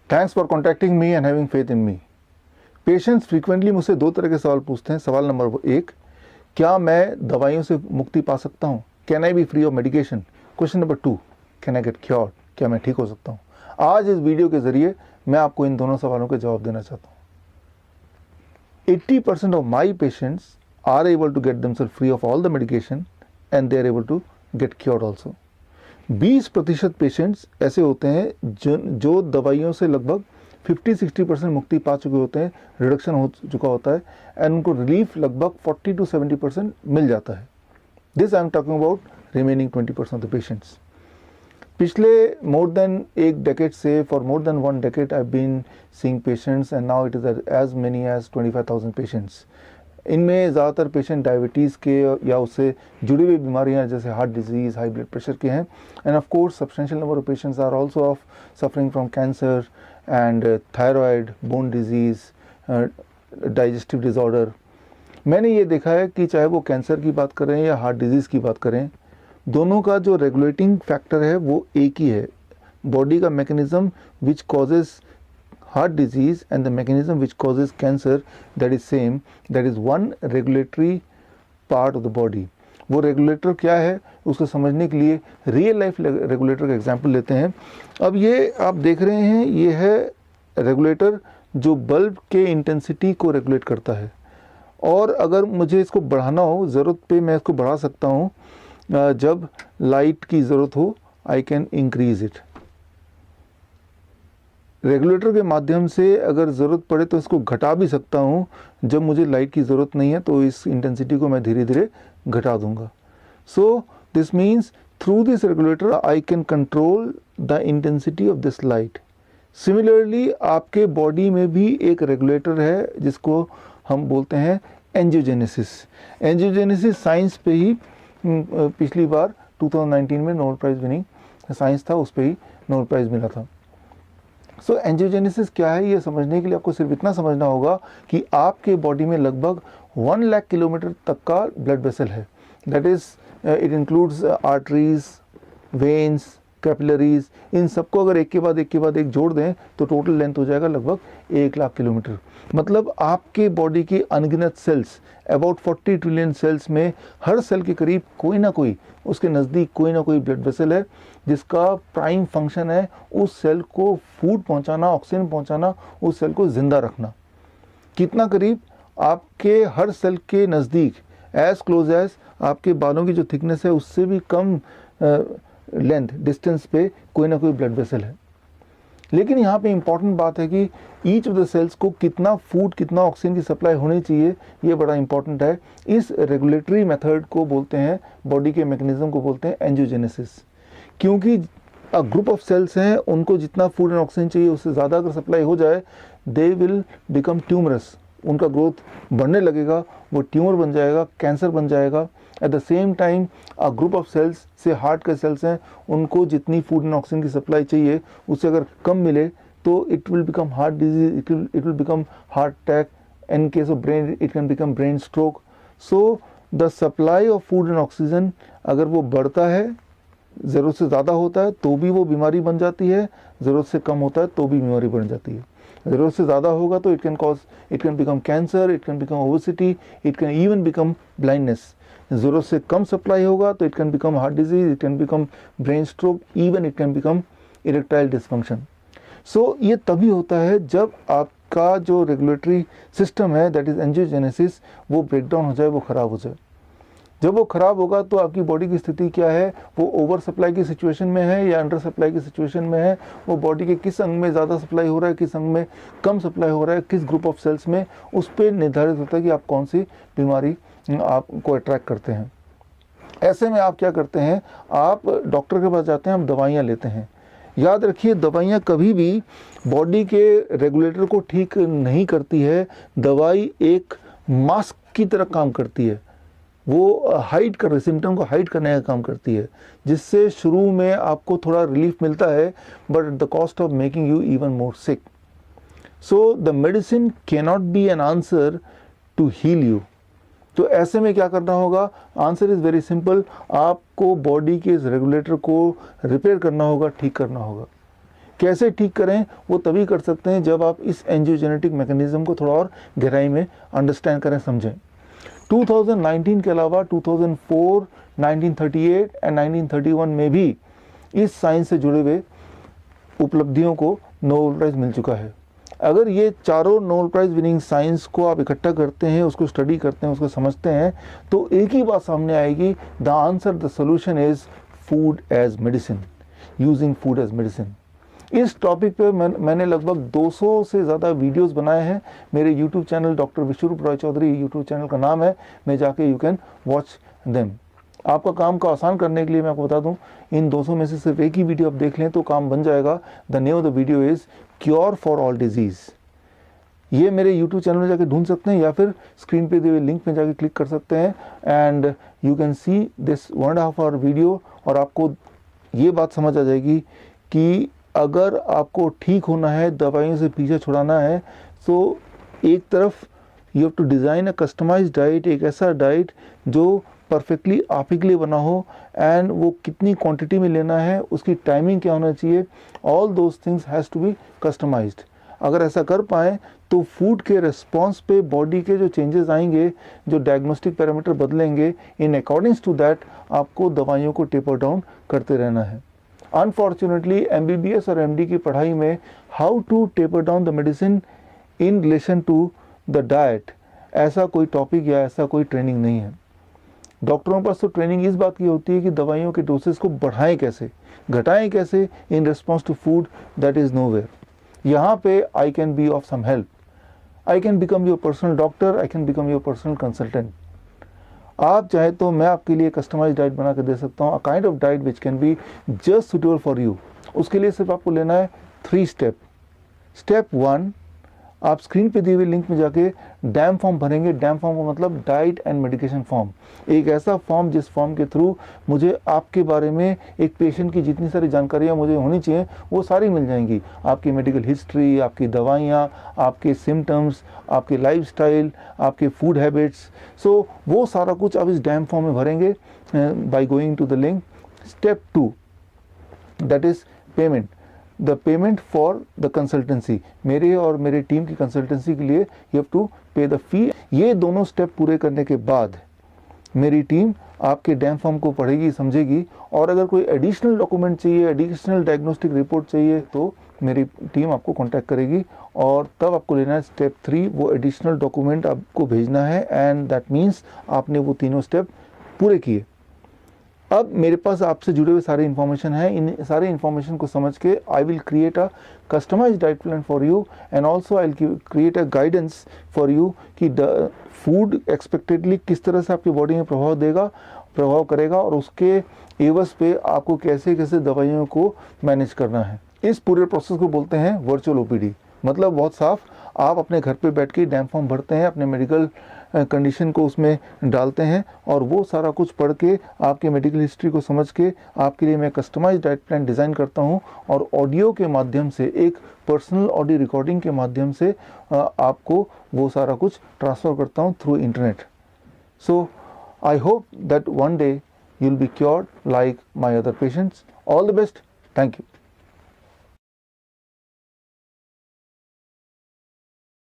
Thanks for contacting me and having faith in me. Patients frequently मुझसे दो तरह के सवाल पूछते हैं। सवाल नंबर 1, क्या मैं दवाइयों से मुक्ति पा सकता हूँ? Can I B free of medication? Question number 2, can I get cured? क्या मैं ठीक हो सकता हूँ? आज इस वीडियो के जरिए मैं आपको इन दोनों सवालों के जवाब देना चाहता हूँ। 80% of my patients are able to get themselves free of all the medication and they are able to get cured also. 20% patients ऐसे होते हैं जो दवाइयों से लगभग 50-60% मुक्ति पा चुके होते हैं, रिडक्शन हो चुका होता है एंड उनको रिलीफ लगभग 40-70% मिल जाता है। This I am talking about remaining 20% of the patients. पिछले मोर देन एक डेकेड से for more than 1 decade I been seeing patients and now it is as many as 25,000 patients. इनमें ज़्यादातर पेशेंट डायबिटीज़ के या उससे जुड़ी हुई बीमारियां जैसे heart disease, high blood pressure के हैं and of course substantial number of patients are also of suffering from cancer and thyroid, bone disease, digestive disorder. मैंने ये देखा है कि चाहे वो कैंसर की बात करें या हार्ट डिजीज़ की बात करें, दोनों का जो रेगुलेटिंग फैक्टर है वो एक ही है। बॉडी का mechanism which causes heart disease and the mechanism which causes cancer, that is same, that is one regulatory part of the body. वो रेगुलेटर क्या है उसको समझने के लिए रियल लाइफ रेगुलेटर का एग्जांपल लेते हैं। अब ये आप देख रहे हैं, ये है रेगुलेटर जो बल्ब के इंटेंसिटी को रेगुलेट करता है और अगर मुझे इसको बढ़ाना हो, ज़रूरत पे मैं इसको बढ़ा सकता हूँ। जब लाइट की ज़रूरत हो I can increase it. Regulator के माध्यम से अगर ज़रूरत पड़े तो इसको घटा भी सकता हूँ। जब मुझे लाइट की ज़रूरत नहीं है तो इस इंटेंसिटी को मैं धीरे धीरे घटा दूंगा। So this means through this regulator I can control the intensity of this light. Similarly आपके बॉडी में भी एक रेगुलेटर है जिसको हम बोलते हैं एंजियोजेनेसिस। एंजियोजेनेसिस साइंस पे ही पिछली बार 2019 में नोबेल प्राइज़ विनिंग साइंस था, उस पर ही नोबेल प्राइज़ मिला था। सो एंजियोजेनेसिस क्या है ये समझने के लिए आपको सिर्फ इतना समझना होगा कि आपके बॉडी में लगभग 1 लाख किलोमीटर तक का ब्लड वेसल है। That is it includes arteries, veins, capillaries. इन सबको अगर एक के बाद एक जोड़ दें तो टोटल लेंथ हो जाएगा लगभग 1 लाख किलोमीटर। मतलब आपके बॉडी के अनगिनत सेल्स, अबाउट 40 ट्रिलियन सेल्स में हर सेल के करीब कोई ना कोई, उसके नज़दीक कोई ना कोई ब्लड वेसल है जिसका प्राइम फंक्शन है उस सेल को फूड पहुंचाना, ऑक्सीजन पहुंचाना, उस सेल को ज़िंदा रखना। कितना करीब? आपके हर सेल के नज़दीक, एज क्लोज एज आपके बालों की जो थिकनेस है उससे भी कम लेंथ डिस्टेंस पे कोई ना कोई ब्लड वेसल है। लेकिन यहाँ पे इम्पॉर्टेंट बात है कि ईच ऑफ द सेल्स को कितना फूड, कितना ऑक्सीजन की सप्लाई होनी चाहिए, ये बड़ा इंपॉर्टेंट है। इस रेगुलेटरी मेथड को बोलते हैं, बॉडी के मैकेनिज्म को बोलते हैं एंजियोजेनेसिस। क्योंकि ग्रुप ऑफ सेल्स हैं, उनको जितना फूड एंड ऑक्सीजन चाहिए उससे ज़्यादा अगर सप्लाई हो जाए, दे विल बिकम ट्यूमरस। उनका ग्रोथ बढ़ने लगेगा, वो ट्यूमर बन जाएगा, कैंसर बन जाएगा। At the same time group of cells से हार्ट के सेल्स हैं, उनको जितनी फूड एंड ऑक्सीजन की सप्लाई चाहिए उससे अगर कम मिले तो it will become heart disease, it will become heart attack. In case of brain it can become brain stroke. So the supply of food and oxygen अगर वो बढ़ता है, ज़रूरत से ज़्यादा होता है तो भी वो बीमारी बन जाती है, ज़रूरत से कम होता है तो भी बीमारी बन जाती है। ज़रूरत से ज़्यादा होगा तो it can become cancer, it can become obesity, it can even become blindness. ज़रूरत से कम सप्लाई होगा तो it can become heart disease, it can become brain stroke, even it can become erectile dysfunction. So ये तभी होता है जब आपका जो रेगुलेटरी सिस्टम है, दैट इज़ एंजियोजेनेसिस, वो ब्रेकडाउन हो जाए, वो ख़राब हो जाए। जब वो ख़राब होगा तो आपकी बॉडी की स्थिति क्या है, वो ओवर सप्लाई की सिचुएशन में है या अंडर सप्लाई की सिचुएशन में है, वो बॉडी के किस अंग में ज़्यादा सप्लाई हो रहा है, किस अंग में कम सप्लाई हो रहा है, किस ग्रुप ऑफ सेल्स में, उस पर निर्धारित होता है कि आप कौन सी बीमारी आपको अट्रैक्ट करते हैं। ऐसे में आप क्या करते हैं, आप डॉक्टर के पास जाते हैं, आप दवाइयाँ लेते हैं। याद रखिए, दवाइयाँ कभी भी बॉडी के रेगुलेटर को ठीक नहीं करती है। दवाई एक मास्क की तरह काम करती है, वो हाइड कर, सिम्टम को हाइड करने का काम करती है, जिससे शुरू में आपको थोड़ा रिलीफ मिलता है, but at the cost of making you even more sick. So the medicine can not be an answer to heal you. तो ऐसे में क्या करना होगा? आंसर इज़ वेरी सिंपल, आपको बॉडी के इस रेगुलेटर को रिपेयर करना होगा, ठीक करना होगा। कैसे ठीक करें वो तभी कर सकते हैं जब आप इस एंजियोजेनेटिक मैकेनिज्म को थोड़ा और गहराई में अंडरस्टैंड करें, समझें। 2019 के अलावा 2004, 1938 एंड 1931 में भी इस साइंस से जुड़े हुए उपलब्धियों को नोबेल प्राइज़ मिल चुका है। अगर ये चारों नोबेल प्राइज़ विनिंग साइंस को आप इकट्ठा करते हैं, उसको स्टडी करते हैं, उसको समझते हैं, तो एक ही बात सामने आएगी, the answer, the solution is food as medicine, using food as medicine. इस टॉपिक पे मैंने लगभग 200 से ज़्यादा वीडियोस बनाए हैं। मेरे यूट्यूब चैनल डॉक्टर विश्वरूप रॉय चौधरी यूट्यूब चैनल का नाम है, मैं जाके यू कैन वॉच देम। आपका काम को आसान करने के लिए मैं आपको बता दूं, इन 200 में से सिर्फ एक ही वीडियो आप देख लें तो काम बन जाएगा। The name of the video is cure for all disease. ये मेरे यूट्यूब चैनल में जाके ढूंढ सकते हैं या फिर स्क्रीन पे दिए हुए लिंक में जाके क्लिक कर सकते हैं and you can see this 1.5 hour video. और आपको ये बात समझ आ जाएगी कि अगर आपको ठीक होना है, दवाइयों से पीछे छुड़ाना है, तो एक तरफ you have to design a customised diet, एक ऐसा डाइट जो परफेक्टली आप ही के लिए बना हो, एंड वो कितनी क्वांटिटी में लेना है, उसकी टाइमिंग क्या होना चाहिए, all those things has to be customised. अगर ऐसा कर पाएँ तो फूड के रिस्पॉन्स पे बॉडी के जो चेंजेस आएंगे, जो डायग्नोस्टिक पैरामीटर बदलेंगे, इन अकॉर्डिंग्स टू दैट आपको दवाइयों को टेपर डाउन करते रहना है। अनफॉर्चुनेटली MBBS और MD की पढ़ाई में how to taper down the medicine in relation to the diet, ऐसा कोई टॉपिक या ऐसा कोई ट्रेनिंग नहीं है। डॉक्टरों पास तो ट्रेनिंग इस बात की होती है कि दवाइयों के डोसेस को बढ़ाएं कैसे, घटाएं कैसे in response to food, that is nowhere. यहाँ पे I can be of some help, I can become your personal doctor, I can become your personal consultant. आप चाहे तो मैं आपके लिए कस्टमाइज डाइट बना कर दे सकता हूँ, a kind of diet which can be just suitable for you. उसके लिए सिर्फ आपको लेना है 3 स्टेप। स्टेप 1, आप स्क्रीन पे दी हुई लिंक में जाके डैम फॉर्म भरेंगे। डैम फॉर्म का मतलब डाइट एंड मेडिकेशन फॉर्म, एक ऐसा फॉर्म जिस फॉर्म के थ्रू मुझे आपके बारे में, एक पेशेंट की जितनी सारी जानकारियाँ मुझे होनी चाहिए वो सारी मिल जाएंगी। आपकी मेडिकल हिस्ट्री, आपकी दवाइयाँ, आपके सिम्टम्स, आपके लाइफस्टाइल, आपके फूड हैबिट्स, सो वो सारा कुछ आप इस डैम फॉर्म में भरेंगे by going to the link. Step 2, that is payment, the payment for the consultancy. मेरे और मेरे टीम की कंसल्टेंसी के लिए you have to pay the fee. ये दोनों स्टेप पूरे करने के बाद मेरी टीम आपके डैम फॉर्म को पढ़ेगी, समझेगी, और अगर कोई एडिशनल डॉक्यूमेंट चाहिए, एडिशनल डायग्नोस्टिक रिपोर्ट चाहिए, तो मेरी टीम आपको कांटेक्ट करेगी और तब आपको लेना है स्टेप 3, वो एडिशनल डॉक्यूमेंट आपको भेजना है, एंड दैट मीन्स आपने वो तीनों स्टेप पूरे किए। अब मेरे पास आपसे जुड़े हुए सारे इन्फॉर्मेशन है, इन सारे इन्फॉर्मेशन को समझ के I will create a customised diet plan for you, and also I will create a guidance for you कि फूड एक्सपेक्टेडली किस तरह से आपकी बॉडी में प्रभाव करेगा, और उसके एवज पे आपको कैसे कैसे दवाइयों को मैनेज करना है। इस पूरे प्रोसेस को बोलते हैं वर्चुअल OPD। मतलब बहुत साफ, आप अपने घर पे बैठ के डैम फॉर्म भरते हैं, अपने मेडिकल कंडीशन को उसमें डालते हैं, और वो सारा कुछ पढ़ के, आपके मेडिकल हिस्ट्री को समझ के आपके लिए मैं कस्टमाइज्ड डाइट प्लान डिज़ाइन करता हूँ, और ऑडियो के माध्यम से, एक पर्सनल ऑडियो रिकॉर्डिंग के माध्यम से आपको वो सारा कुछ ट्रांसफ़र करता हूँ through internet. So I hope that one day you'll be cured like my other patients. All the best. Thank you.